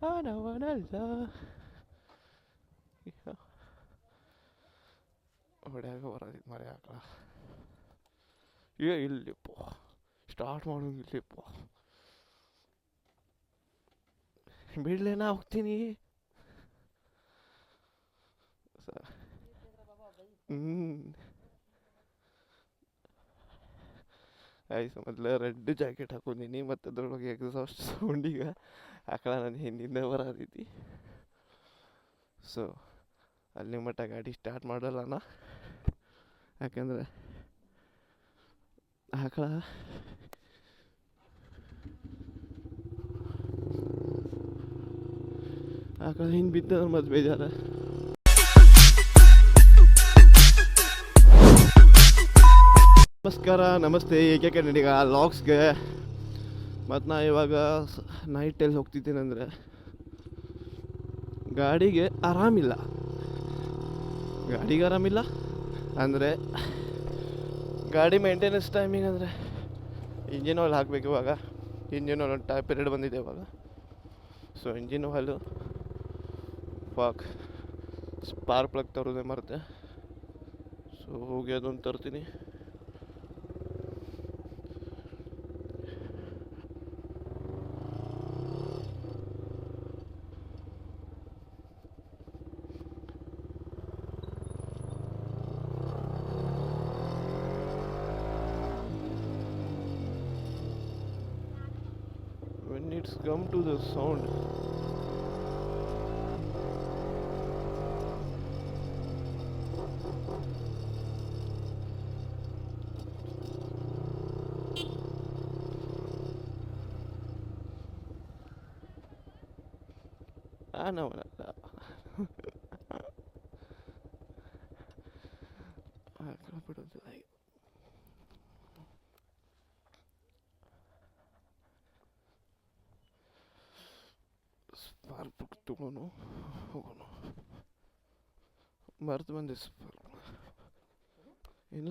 ಆನವನಲ್ಲ ಹೊಡ್ಯಾಗ ಬರೋದಿತ್ತು ಮರೆ ಆಕಳ ಇಲ್ಲಿಪ್ಪ ಸ್ಟಾರ್ಟ್ ಮಾಡೋಂಗಿಲ್ಲಪ್ಪ ಬಿಡ್ಲೇನಾ ಹೋಗ್ತೀನಿ ಆಯ್ತು ಮೊದಲು ರೆಡ್ ಜಾಕೆಟ್ ಹಾಕೊಂಡಿನಿ ಮತ್ತು ಅದ್ರೊಳಗೆ ಎಕ್ಸಾಸ್ಟ್ ಸೌಂಡಿಗೆ ಆಕಳ ನನ್ನ ಹಿಂದಿಂದ ಬರತೈತಿ. ಸೊ ಅಲ್ಲಿ ಮಟ್ಟ ಗಾಡಿ ಸ್ಟಾರ್ಟ್ ಮಾಡಲ್ಲನ, ಯಾಕಂದರೆ ಆಕಳ ಹಿಂದೆ ಬಿದ್ದಂದ್ರೆ ಮತ್ತೆ ಬೇಜಾರ. ನಮಸ್ಕಾರ, ನಮಸ್ತೆ, ಏಕೆ ಕನ್ನಡಿಗ ಲಾಗ್ಸ್ಗೆ. ಮತ್ತು ನಾ ಇವಾಗ ನೈಟಲ್ಲಿ ಹೋಗ್ತಿದ್ದೀನಿ ಅಂದರೆ ಗಾಡಿಗೆ ಆರಾಮಿಲ್ಲ ಅಂದರೆ ಗಾಡಿ ಮೇಂಟೆನೆನ್ಸ್ ಟೈಮಿಂಗ್ ಅಂದರೆ ಇಂಜಿನ್ ಆಯಿಲ್ ಹಾಕಬೇಕು. ಇವಾಗ ಇಂಜಿನ್ ಆಯಿಲ್ ಪೀರಿಯಡ್ ಬಂದಿದೆ ಇವಾಗ. So engine oil spark plug ತರೋದೇ ಮರೆತೆ. ಸೊ ಹೋಗಿ ಅದೊಂದು ತರ್ತೀನಿ. When it's come to the sound, ಆನವನಲ್ಲ ಬಿಡೋದಿಲ್ಲ. ಸ್ಪಾರ್ಕ್ ತಗೊಂಡು ಹೋಗೋಣ. ಮರೆತು ಬಂದೆ ಸ್ಪಾರ್ಕ್ ಇಲ್ಲ.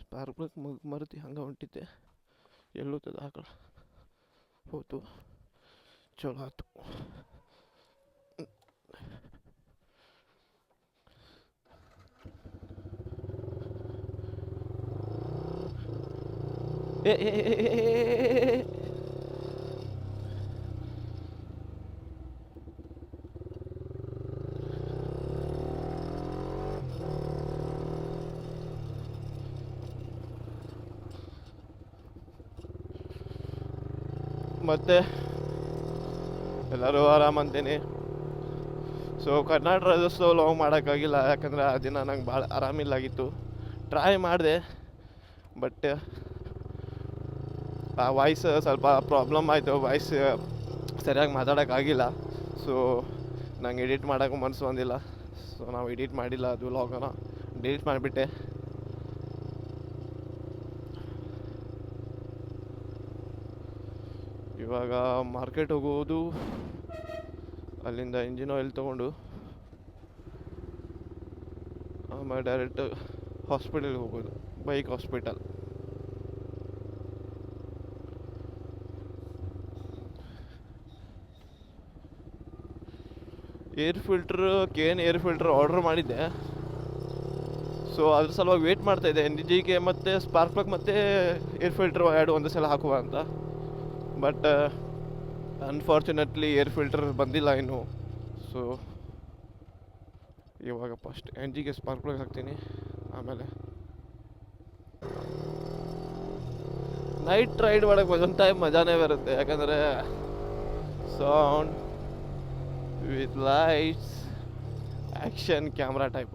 ಸ್ಪಾರ್ಕ್ ಪ್ಲಗ್ ಮರೆತು ಹಂಗೆ ಹೊಂಟಿದ್ದೆ. ಎಲ್ಲೋತದ ಆಕಳ ಹೋತು, ಚಲೋ ಆಯ್ತು. ಮತ್ತೆ ಎಲ್ಲರೂ ಆರಾಮಂತೀನಿ. ಸೊ ಕರ್ನಾಟಕ ರಾಜ್ಯೋತ್ಸವ ಲಾಗ್ ಮಾಡೋಕ್ಕಾಗಿಲ್ಲ, ಯಾಕಂದರೆ ಆ ದಿನ ನಂಗೆ ಭಾಳ ಆರಾಮಿಲ್ಲಾಗಿತ್ತು. ಟ್ರೈ ಮಾಡಿದೆ, ಬಟ್ ಆ ವಾಯ್ಸ್ ಸ್ವಲ್ಪ ಪ್ರಾಬ್ಲಮ್ ಆಯಿತು. ವಾಯ್ಸ್ ಸರಿಯಾಗಿ ಮಾತಾಡೋಕ್ಕಾಗಿಲ್ಲ. ಸೊ ನಂಗೆ ಎಡಿಟ್ ಮಾಡೋಕ್ಕೂ ಮನಸ್ಸು ಬಂದಿಲ್ಲ. ಸೊ ನಾವು ಎಡಿಟ್ ಮಾಡಿಲ್ಲ, ಅದು ಲಾಗನ ಡಿಲೀಟ್ ಮಾಡಿಬಿಟ್ಟೆ. ಇವಾಗ ಮಾರ್ಕೆಟ್ ಹೋಗೋದು, ಅಲ್ಲಿಂದ ಇಂಜಿನ್ ಆಯಿಲ್ ತೊಗೊಂಡು ಆಮೇಲೆ ಡೈರೆಕ್ಟ್ ಹಾಸ್ಪಿಟಲ್ಗೆ ಹೋಗೋದು, bike hospital. KN air filter order ಮಾಡಿದ್ದೆ. ಸೊ ಅದ್ರ ಸಲುವಾಗಿ ವೇಟ್ ಮಾಡ್ತಾಯಿದ್ದೆ NGಗೆ ಮತ್ತು ಸ್ಪಾರ್ಕ್ ಪ್ಲಗ್ ಮತ್ತು ಏರ್ ಫಿಲ್ಟ್ರ್ ಎರಡು ಒಂದೇ ಸಲ ಹಾಕುವ ಅಂತ. ಬಟ್ ಅನ್ಫಾರ್ಚುನೇಟ್ಲಿ ಏರ್ ಫಿಲ್ಟರ್ ಬಂದಿಲ್ಲ ಇನ್ನು. ಸೊ ಇವಾಗ ಫಸ್ಟ್ NGಗೆ ಸ್ಪಾರ್ಕ್ ಪ್ಲಗ್ ಹಾಕ್ತೀನಿ. ಆಮೇಲೆ ನೈಟ್ ರೈಡ್ ಮಾಡೋಕ್ಕೆ ಒಂದೊಂದು ಟೈಮ್ ಮಜಾನೇ ಬರುತ್ತೆ, ಯಾಕಂದರೆ sound with lights, action camera type.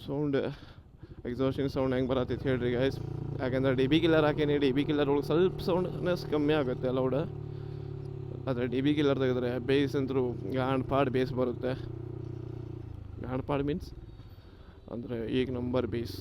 Sound exhausting sound ಹೆಂಗೆ ಬರತ್ತೈತೆ ಹೇಳ್ರಿ ಗೈಸ್. ಯಾಕಂದರೆ DB ಕಿಲ್ಲರ್ ಹಾಕೀನಿ. DB ಕಿಲ್ಲರ್ ಒಳಗೆ ಸ್ವಲ್ಪ ಸೌಂಡ್ನೆಸ್ ಕಮ್ಮಿ ಆಗುತ್ತೆ ಲೌಡ. ಆದರೆ DB ಕಿಲ್ಲರ್ ತೆಗೆದ್ರೆ ಬೇಸ್ ಅಂತರೂ ಗಾಂಡ್ ಪಾಡ್ ಬೇಸ್ ಬರುತ್ತೆ. ಗಾಂಡ್ ಪಾಡ್ ಮೀನ್ಸ್ ಅಂದರೆ ಈಗ ನಂಬರ್ ಬೇಸ್.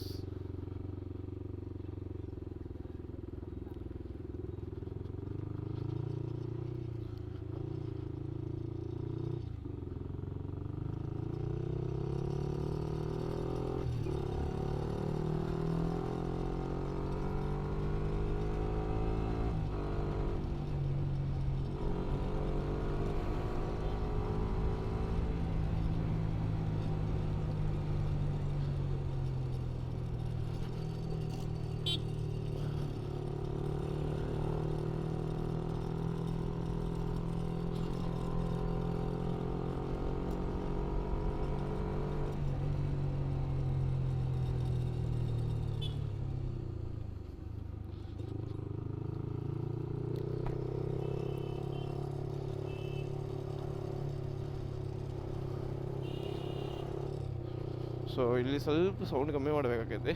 ಸೊ ಇಲ್ಲಿ ಸ್ವಲ್ಪ ಸೌಂಡ್ ಕಮ್ಮಿ ಮಾಡಬೇಕಾಗೈತಿ.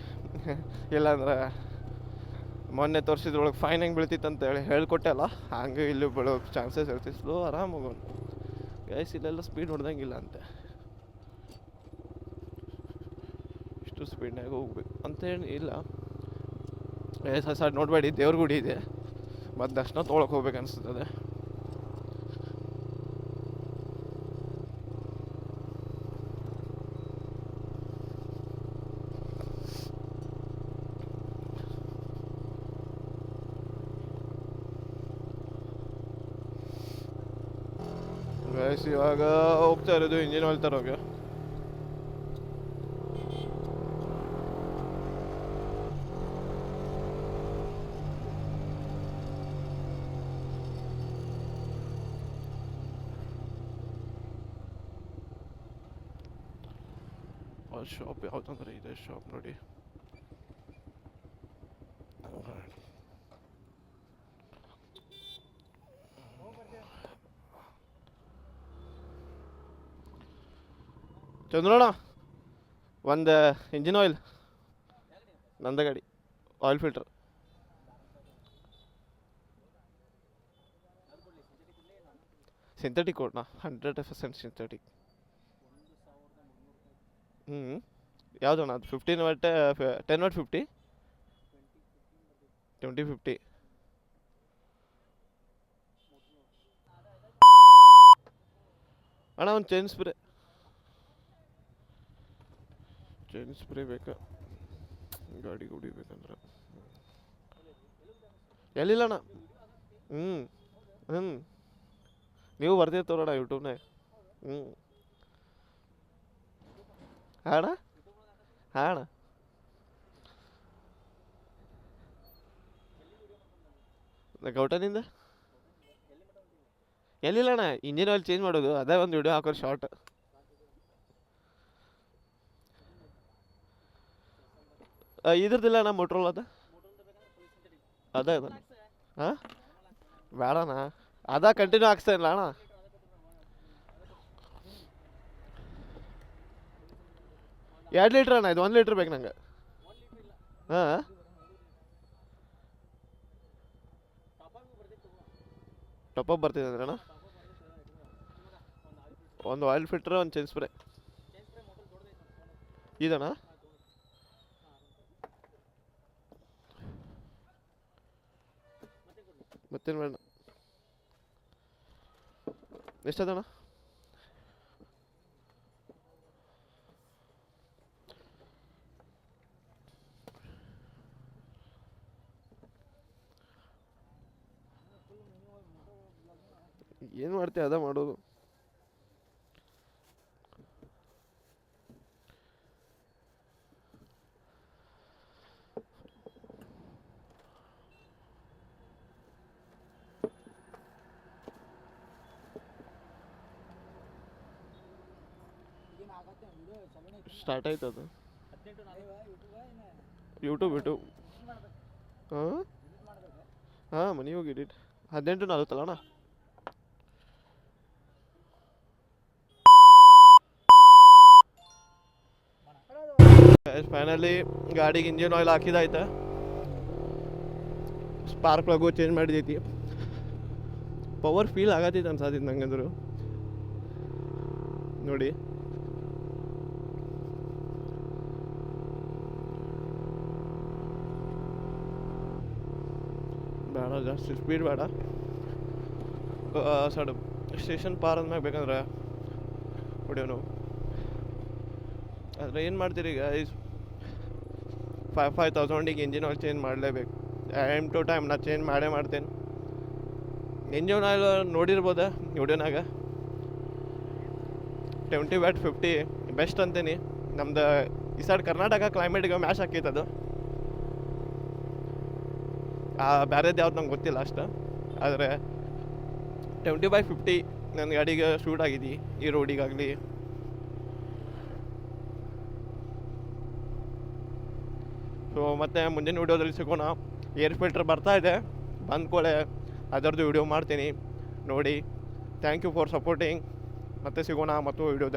ಇಲ್ಲಾಂದ್ರೆ ಮೊನ್ನೆ ತೋರಿಸಿದ್ರೊಳಗೆ ಫೈನ್ ಹೆಂಗೆ ಬೀಳ್ತಿತ್ತು ಅಂತ ಹೇಳ್ಕೊಟ್ಟೆ ಅಲ್ಲ, ಹಂಗೆ ಇಲ್ಲಿ ಬೀಳೋ ಚಾನ್ಸಸ್ ಇರ್ತೀವಿ. ಸ್ಲೋ ಆರಾಮ್ ಹೋಗೋಣ ಗೈಸ್. ಇಲ್ಲೆಲ್ಲ ಸ್ಪೀಡ್ ಹೊಡೆದಂಗಿಲ್ಲ ಅಂತೆ, ಇಷ್ಟು ಸ್ಪೀಡ್ನಾಗ ಹೋಗ್ಬೇಕು ಅಂತೇಳಿ ಇಲ್ಲ. ಸರ್ ನೋಡಬೇಡಿ, ದೇವ್ರ ಗುಡಿ ಇದೆ, ಮತ್ತು ದರ್ಶನ ತೊಗೊಳಕ್ಕೆ ಹೋಗ್ಬೇಕು ಅನಿಸ್ತದೆ. ಗೈಸ್ ಇವಾಗ ಹೋಗ್ತಾ ಇರೋದು ಇಂಜಿನ್ ಆಯಿಲ್ ತರೋಗೆ. ಶಾಪ್ ಯಾವ್ದಂದ್ರೆ ಇದೆ ಶಾಪ್ ನೋಡಿ. ಚಂದ್ರಣ್ಣ ಒಂದು ಇಂಜಿನ್ ಆಯಿಲ್, ನಂದ ಗಾಡಿ ಆಯಿಲ್ ಫಿಲ್ಟರ್. ಸಿಂಥೆಟಿಕ್ ಕೊಡೋಣ, 100% ಸಿಂಥೆಟಿಕ್. ಯಾವುದಣ್ಣ ಅದು? 15 ವಾಟ್ 10 ವಾಟ್ 50 2050. ಅಣ್ಣ ಒಂದು ಚೈನ್ ಸ್ಪ್ರೇ ಬೇಕಾ ಗಾಡಿ ಹೊಡಿಬೇಕಂದ್ರೆ? ಎಲ್ಲಿಲ್ಲಣ್ಣ. ನೀವು ಬರ್ದಿರ್ತವ್ರಣ್ಣ ಯೂಟ್ಯೂಬ್ನಾಗ. ಹಾಂ ಅಣ್ಣ. ಗೌಟನಿಂದ ಎಲ್ಲಿಲ್ಲಣ್ಣ, ಇಂಜಿನ್ ಆಯಿಲ್ ಚೇಂಜ್ ಮಾಡೋದು, ಅದೇ ಒಂದು ವಿಡಿಯೋ ಹಾಕೋರು ಶಾರ್ಟ್. ಇದ್ರದ್ದಿಲ್ಲ ಅಣ್ಣ, ಮೋಟ್ರೋಲ್ ಅದ ಹಾಂ ಬೇಡಣ್ಣ, ಅದ ಕಂಟಿನ್ಯೂ ಹಾಕ್ಸ್ತಾ ಇಲ್ಲ ಅಣ್ಣ. ಎರಡು ಲೀಟ್ರ್ ಅಣ್ಣ, ಇದು 1 ಲೀಟ್ರ್ ಬೇಕು ನಂಗೆ. ಹಾಂ ಟಾಪಪ್ ಬರ್ತಿದೆ ಅಂದ್ರೆ ಅಣ್ಣ. ಒಂದು ಆಯಿಲ್ ಫಿಲ್ಟ್ರ್, ಒಂದು ಚೈನ್ ಸ್ಪ್ರೇ ಇದಣ್ಣ. ಮತ್ತೇನು ಬೇಡ. ಎಷ್ಟದಣ್ಣ? ಏನು ಮಾಡ್ತೀವಿ ಅದ ಮಾಡೋದು. ಸ್ಟಾರ್ಟ್ ಆಯ್ತು ಅದು ಯೂಟ್ಯೂಬ್. ಹಾಂ ಮನೆ ಹೋಗಿ ಎಡಿಟ್ 18:40 ಅಣ್ಣ. ಫೈನಲಿ ಗಾಡಿಗೆ ಇಂಜಿನ್ ಆಯಿಲ್ ಹಾಕಿದಾಯ್ತು, ಸ್ಪಾರ್ಕ್ ಪ್ಲಗು ಚೇಂಜ್ ಮಾಡಿದೈತಿ. ಪವರ್ ಫೀಲ್ ಆಗತ್ತೈತೆ ಅನ್ಸತ್ತೈತೆ ನಂಗಂದ್ರು ನೋಡಿ. ಬೇಡ, ಜಾಸ್ತಿ ಸ್ಪೀಡ್ ಬೇಡ. ಸಡ್ ಸ್ಟೇಷನ್ ಪಾರ್ ಅಂದ್ಮ್ಯಾಗ ಬೇಕಂದ್ರೆ ಹೊಡಿಯೋನು. ಆದರೆ ಏನು ಮಾಡ್ತೀರಿ ಈಗ 5,000 ಇಂಜಿನ್ ಆಯಿಲ್ ಚೇಂಜ್ ಮಾಡಲೇಬೇಕು. ಟೈಮ್ ಟು ಟೈಮ್ ನಾ ಚೇಂಜ್ ಮಾಡೇ ಮಾಡ್ತೇನೆ. ಇಂಜಿನ್ ಆಯಿಲ್ ನೋಡಿರ್ಬೋದ ವಿಡಿಯೋನಾಗ 20 ವ್ಯಾಟ್ 50 ಬೆಸ್ಟ್ ಅಂತೀನಿ. ನಮ್ದು ಈ ಸೈಡ್ ಕರ್ನಾಟಕ ಕ್ಲೈಮೇಟ್ಗೆ ಮ್ಯಾಚ್ ಆಕೈತೆ ಅದು. ಬೇರೆದು ಯಾವ್ದು ನಂಗೆ ಗೊತ್ತಿಲ್ಲ ಅಷ್ಟು. ಆದರೆ 20/50 ನನ್ನ ಗಾಡಿಗೆ ಶೂಟ್ ಆಗಿದೆ ಈ ರೋಡಿಗಾಗಲಿ. ಸೊ ಮತ್ತೆ ಮುಂದಿನ ವೀಡಿಯೋದಲ್ಲಿ ಸಿಗೋಣ. ಏರ್ ಫಿಲ್ಟರ್ ಬರ್ತಾ ಇದೆ, ಬಂದ್ಕೊಳ್ಳೆ ಅದರದ್ದು ವಿಡಿಯೋ ಮಾಡ್ತೀನಿ ನೋಡಿ. Thank you for supporting. ಮತ್ತೆ ಸಿಗೋಣ ಮತ್ತು ವಿಡಿಯೋದಲ್ಲಿ.